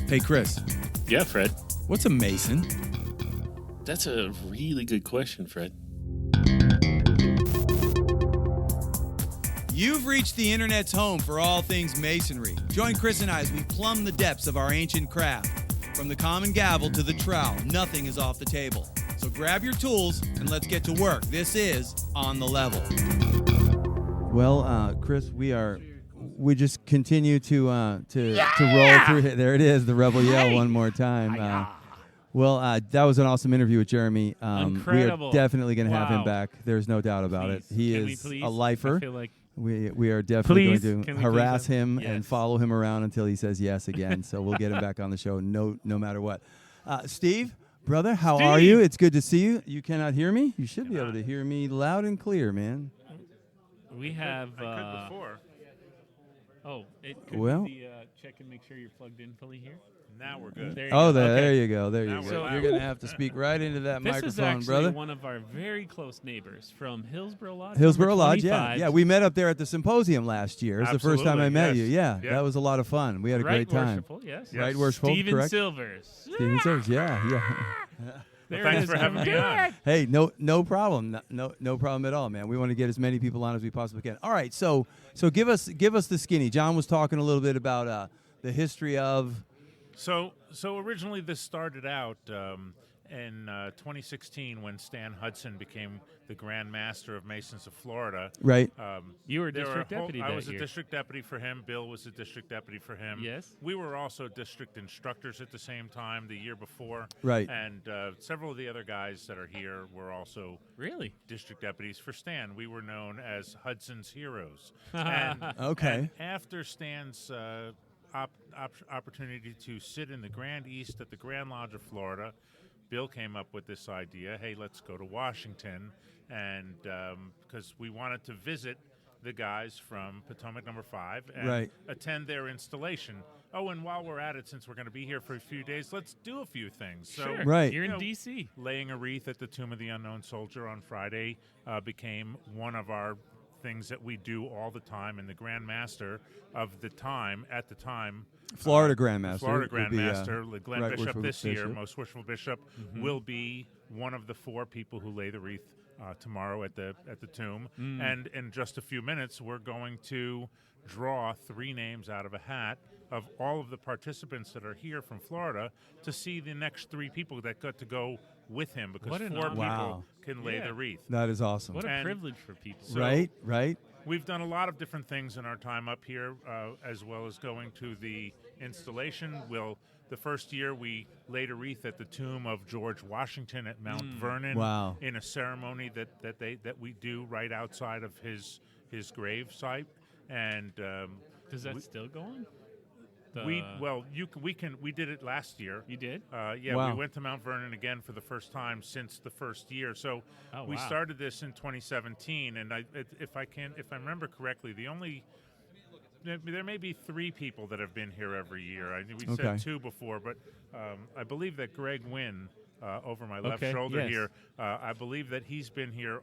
Hey, Chris, Yeah, Fred. what's a mason? That's a really good question, Fred. You've reached the internet's home for all things masonry. Join Chris and I as we plumb the depths of our ancient craft. From the common gavel to the trowel, nothing is off the table. So grab your tools and let's get to work. This is On the Level. Well, Chris, we just continue to roll through. There it is, the rebel yell one more time. That was an awesome interview with Jeremy. Incredible. We are definitely going to have him Wow. back. There's no doubt about it. He Can we is please? a lifer. I feel like We are definitely going Can to we harass please him have- and yes. follow him around until he says yes again. So we'll get him back on the show no matter what. Steve, brother, how are you? It's good to see you. You cannot hear me? You should be able to hear me loud and clear, man. we have. I could before. Oh, it could Well- be the check and make sure you're plugged in fully here. Now we're good. There you Oh, go. Okay. there you go. There you Now go. we're loud. You're going to have to speak right into that This is microphone, actually brother. one of our very close neighbors from Hillsborough Lodge. Hillsborough number Lodge, 25. yeah. We met up there at the symposium last year. It's the first time I Absolutely, met yes. you. Yeah, Yeah. that was a lot of fun. We had a Right great time. Worshipful, yes. Yes. Right Worshipful, Stephen correct? Silver. Stephen Silver, yeah. There Thanks it is. for having me on. Hey, no problem. No problem at all, man. We want to get as many people on as we possibly can. All right, so give us the skinny. John was talking a little bit about the history of. So originally this started out in 2016 when Stan Hudson became the Grandmaster of Masons of Florida. Right. You were There were district deputy I that was year. a district deputy for him. Bill was a district deputy for him. Yes. We were also district instructors at the same time the year before. Right. And several of the other guys that are here were also Really? district deputies for Stan. We were known as Hudson's Heroes. and, Okay. and after Stan's opportunity to sit in the Grand East at the Grand Lodge of Florida, Bill came up with this idea, hey, let's go to Washington, and because we wanted to visit the guys from Potomac Number 5 and Right. attend their installation. Oh, and while we're at it, since we're going to be here for a few days, let's do a few things. So Sure. Right. You're in You know, D.C. laying a wreath at the Tomb of the Unknown Soldier on Friday became one of our things that we do all the time, and the Grandmaster of the time, at the time, Florida Grandmaster. Florida would be, Grandmaster, Glenn Right Bishop Worshipful this year, Bishop. Most Worshipful Bishop, will be one of the 4 people who lay the wreath tomorrow at the tomb. And in just a few minutes, we're going to draw 3 names out of a hat of all of the participants that are here from Florida to see the next 3 people that got to go with him, because What an 4 honor. people Wow. can lay Yeah. the wreath. That is awesome. What a And- privilege for people. So- Right. We've done a lot of different things in our time up here, as well as going to the installation. The first year we laid a wreath at the tomb of George Washington at Mount Vernon. Wow. In a ceremony that we do right outside of his grave site, and Does that still go on? we did it last year. You did? Yeah, Wow. we went to Mount Vernon again for the first time since the first year. So Oh, we wow. started this in 2017, and if I remember correctly, there may be 3 people that have been here every year. We Okay. said 2 before, but I believe that Greg Wynn, over my left Okay, shoulder yes. here, I believe that he's been here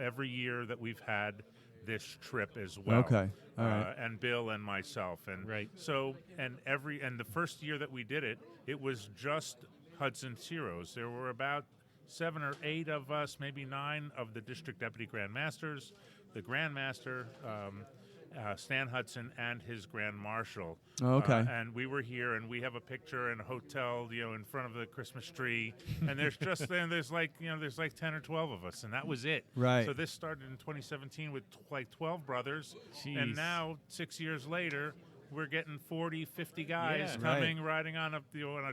every year that we've had this trip as well. Okay. All right. And Bill and myself, and Right. So and the first year that we did it, it was just Hudson's Heroes. There were about 7 or 8 of us, maybe 9 of the district deputy grandmasters, the grandmaster, Stan Hudson, and his grand marshal. Oh, okay. And we were here, and we have a picture in a hotel, in front of the Christmas tree. And there's there's like 10 or 12 of us, and that was it. Right. So this started in 2017 with 12 brothers, Jeez. and now 6 years later, we're getting 40, 50 guys Yeah. coming, riding on a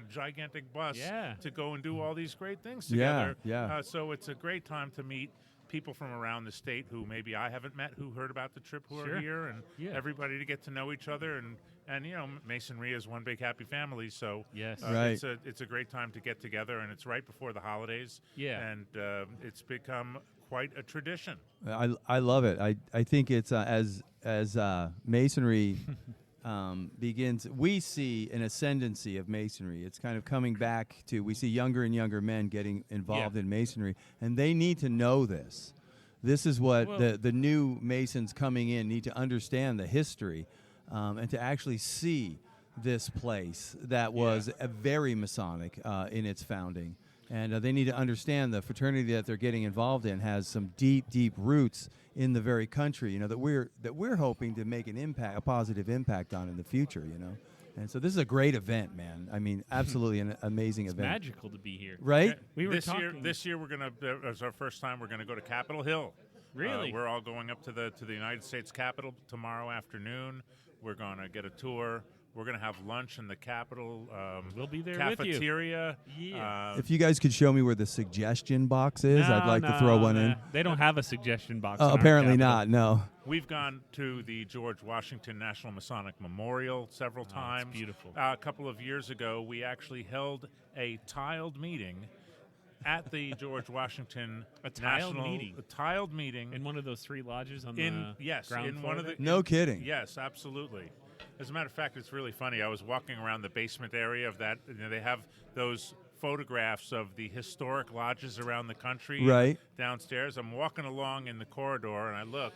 gigantic bus Yeah. to go and do all these great things Yeah, together. yeah. So it's a great time to meet people from around the state who maybe I haven't met, who heard about the trip, who Sure. are here, and Yeah. everybody to get to know each other, and masonry is one big happy family. So Yes. Right. it's a great time to get together, and it's right before the holidays. Yeah. and it's become quite a tradition. I love it. I think it's as masonry begins, we see an ascendancy of masonry. It's kind of coming back to, we see younger and younger men getting involved in masonry, and they need to know this. This is what the new masons coming in need to understand, the history, and to actually see this place that was a very Masonic in its founding. And they need to understand the fraternity that they're getting involved in has some deep, deep roots in the very country, that we're hoping to make a positive impact on in the future, And so this is a great event, man. I mean, absolutely an amazing It's event. magical to be here. Right? We were this talking. year we're gonna. As our first time, we're gonna go to Capitol Hill. Really? We're all going up to the United States Capitol tomorrow afternoon. We're gonna get a tour. We're gonna have lunch in the Capitol We'll be there with you. cafeteria. Yeah. If you guys could show me where the suggestion box is, I'd like to throw one in. They don't have a suggestion box. in our Apparently Capitol. not, no. We've gone to the George Washington National Masonic Memorial several times. It's beautiful. A couple of years ago, we actually held a tiled meeting at the George Washington A tiled National meeting? A tiled meeting In one of those 3 lodges on in the yes ground in floor one of the there? No kidding. Yes, absolutely. As a matter of fact, it's really funny. I was walking around the basement area of that. They have those photographs of the historic lodges around the country. Right. Downstairs, I'm walking along in the corridor, and I look,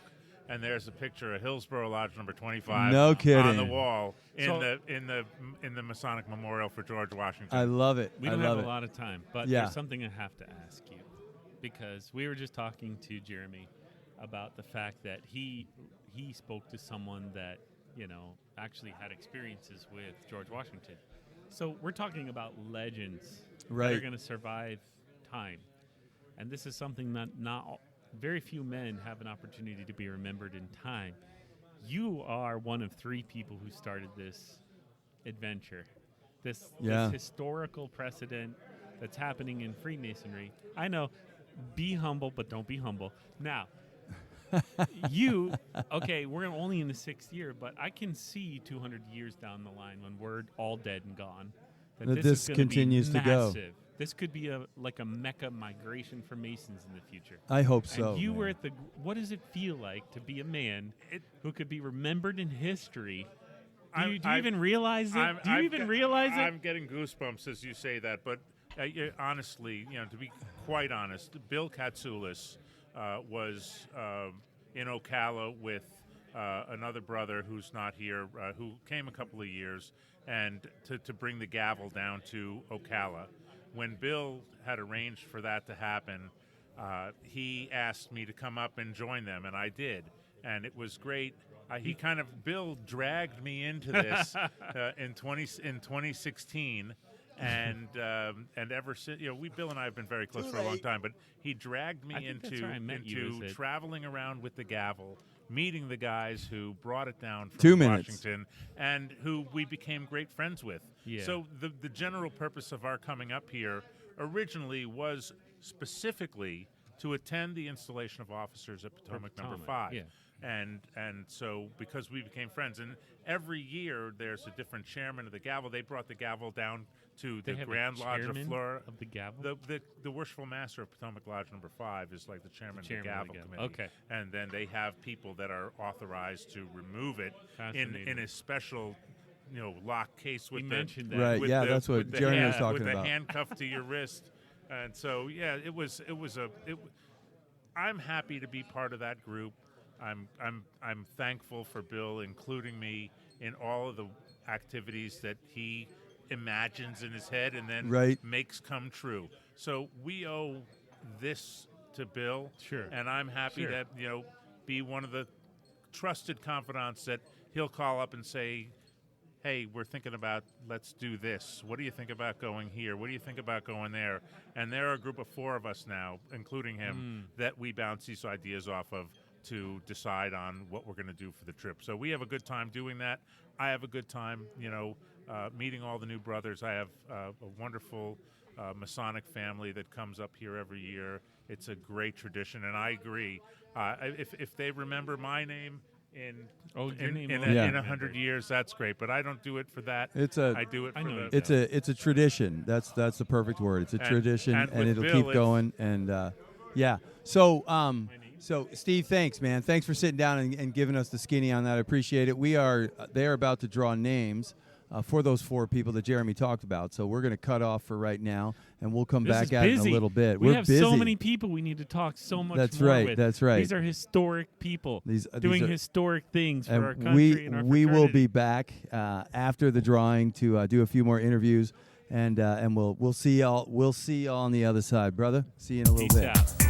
and there's a picture of Hillsborough Lodge number 25 No kidding. on the wall in So- the Masonic Memorial for George Washington. I love it. We I don't love have it. a lot of time, but Yeah. there's something I have to ask you, because we were just talking to Jeremy about the fact that he spoke to someone that actually had experiences with George Washington. So we're talking about legends that Right. are going to survive time, and this is something that very few men have an opportunity to be remembered in time. You are one of 3 people who started this adventure, this historical precedent that's happening in Freemasonry. I know, be humble, but don't be humble. Now, we're only in the 6th year, but I can see 200 years down the line when we're all dead and gone, that That this this is gonna continues be to go. massive. This could be a Mecca migration for Masons in the future. I hope so. And you man. were at what does it feel like to be a man who could be remembered in history? Do you even realize it? Do you even realize it? I'm getting goosebumps as you say that, but honestly, to be quite honest, Bill Katsoulis was in Ocala with another brother who's not here, who came a couple of years, and to bring the gavel down to Ocala. When Bill had arranged for that to happen, he asked me to come up and join them, and I did, and it was great. Bill dragged me into this in 2016. And ever since, Bill and I have been very close for a long time, but he dragged me I think that's where I met you, into is it? traveling around with the gavel, meeting the guys who brought it down from 2 minutes. Washington, and who we became great friends with. Yeah. So the general purpose of our coming up here originally was specifically to attend the installation of officers at Potomac number 5. Yeah. And so because we became friends, and every year there's a different chairman of the gavel. They brought the gavel down to They the have Grand a Lodge of chairman Flora. of the gavel. The Worshipful Master of Potomac Lodge number 5 is like the chairman of the gavel committee. Okay. And then they have people that are authorized to remove it Fascinating. in a special lock case with We the mentioned that. Right, with yeah, the- that's what with the Jeremy was hand- talking with about. the handcuff to your wrist. And so I'm happy to be part of that group. I'm thankful for Bill including me in all of the activities that he imagines in his head and then Right. makes come true. So we owe this to Bill. Sure. And I'm happy Sure. to be one of the trusted confidants that he'll call up and say, hey, we're thinking about, let's do this. What do you think about going here? What do you think about going there? And there are a group of 4 of us now, including him, that we bounce these ideas off of to decide on what we're going to do for the trip. So we have a good time doing that. I have a good time, meeting all the new brothers. I have a wonderful Masonic family that comes up here every year. It's a great tradition, and I agree. If they remember my name in your name in will be 100 years, that's great. But I don't do it for that. I do it I for know the. you It's a tradition. That's the perfect word. It's a tradition, and and with it'll Bill, keep it's- going. And yeah. So Steve, thanks, man. Thanks for sitting down and giving us the skinny on that. I appreciate it. They are about to draw names for those 4 people that Jeremy talked about. So we're going to cut off for right now, and we'll come This back is at it in busy. a little bit. We We're have busy. so many people we need to talk so much That's more right, with. that's right. These are historic people doing are- historic things for and our country and our we will fraternity. be back after the drawing to do a few more interviews, and we'll see y'all on the other side, brother. See you in a little Peace bit. out.